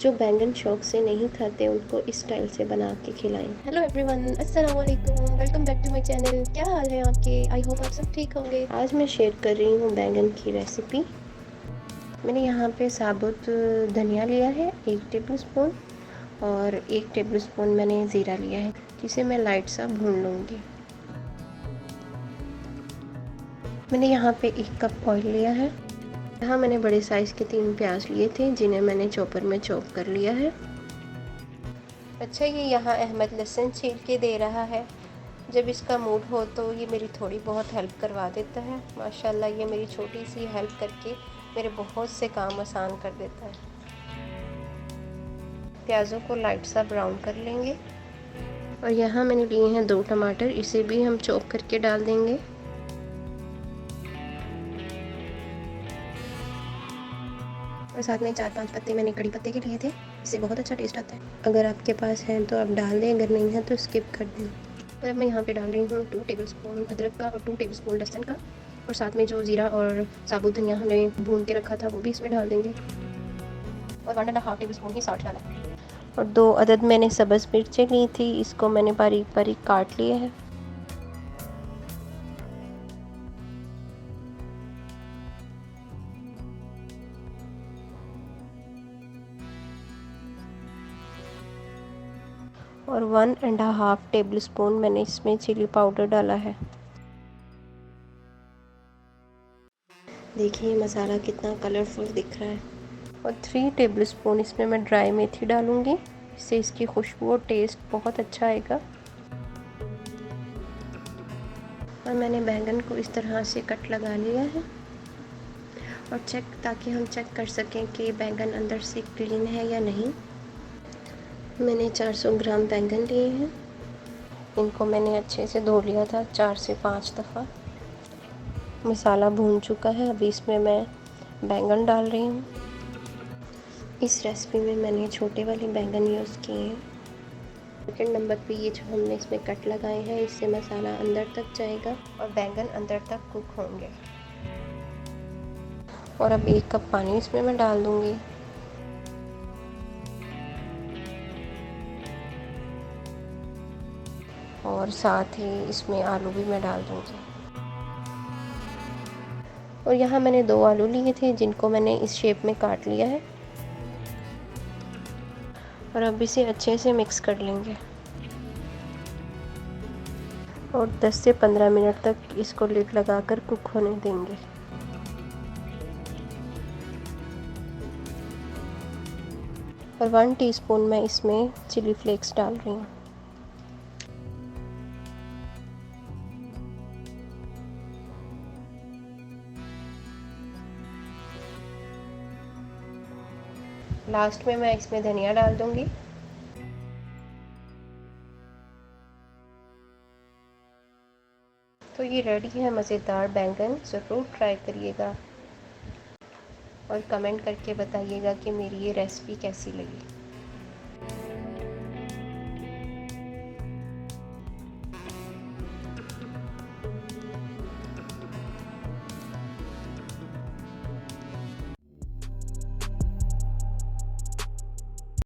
जो बैंगन शौक से नहीं खाते उनको इस स्टाइल से बना के खिलाएं। हेलो एवरीवन, अस्सलाम वालेकुम, welcome back to my channel. क्या हाल है आपके? आई होप आप सब ठीक होंगे। आज मैं शेयर कर रही हूँ बैंगन की रेसिपी। मैंने यहाँ पे साबुत धनिया लिया है 1 टेबल स्पून, और 1 टेबल स्पून मैंने ज़ीरा लिया है, जिसे मैं लाइट सा भून लूँगी। मैंने यहाँ पे 1 कप ऑयल लिया है। यहाँ मैंने बड़े साइज़ के 3 प्याज लिए थे, जिन्हें मैंने चॉपर में चॉप कर लिया है। अच्छा, ये यहाँ अहमद लहसुन छील के दे रहा है। जब इसका मूड हो तो ये मेरी थोड़ी बहुत हेल्प करवा देता है। माशाल्लाह, ये मेरी छोटी सी हेल्प करके मेरे बहुत से काम आसान कर देता है। प्याज़ों को लाइट सा ब्राउन कर लेंगे। और यहाँ मैंने लिए हैं 2 टमाटर, इसे भी हम चॉप करके डाल देंगे। और साथ में 4-5 पत्ते मैंने कड़ी पत्ते के लिए थे, इससे बहुत अच्छा टेस्ट आता है। अगर आपके पास है तो आप डाल दें, अगर नहीं है तो स्किप कर दें। और अब मैं यहाँ पे डाल रही हूँ 2 टेबल स्पून अदरक का और 2 टेबल स्पून लहसुन का, और साथ में जो ज़ीरा और साबुत धनिया हमने भून के रखा था वो भी इसमें डाल देंगे। और 1.5 टेबल स्पून ही सॉल्ट डाला है। और 2 अदद मैंने सब्ज़ मिर्चें ली थी, इसको मैंने बारीक बारीक काट लिया है। और 1.5 टेबल स्पून मैंने इसमें चिली पाउडर डाला है। देखिए मसाला कितना कलरफुल दिख रहा है। और 3 टेबल स्पून इसमें मैं ड्राई मेथी डालूँगी, इससे इसकी खुशबू और टेस्ट बहुत अच्छा आएगा। और मैंने बैंगन को इस तरह से कट लगा लिया है, और ताकि हम चेक कर सकें कि बैंगन अंदर से क्लीन है या नहीं। मैंने 400 ग्राम बैंगन लिए हैं, इनको मैंने अच्छे से धो लिया था 4 से 5 दफ़ा। मसाला भून चुका है, अभी इसमें मैं बैंगन डाल रही हूँ। इस रेसिपी में मैंने छोटे वाले बैंगन यूज़ किए हैं। सेकंड नंबर पे ये जो हमने इसमें कट लगाए हैं, इससे मसाला अंदर तक जाएगा और बैंगन अंदर तक कुक होंगे। और अब 1 कप पानी इसमें मैं डाल दूँगी। और साथ ही इसमें आलू भी मैं डाल दूँगी। और यहाँ मैंने 2 आलू लिए थे, जिनको मैंने इस शेप में काट लिया है। और अब इसे अच्छे से मिक्स कर लेंगे, और 10 से 15 मिनट तक इसको लिड लगाकर कुक होने देंगे। और 1 टीस्पून मैं इसमें चिली फ्लेक्स डाल रही हूँ। लास्ट में मैं इसमें धनिया डाल दूँगी। तो ये रेडी है मज़ेदार बैंगन, ज़रूर ट्राई करिएगा और कमेंट करके बताइएगा कि मेरी ये रेसिपी कैसी लगी।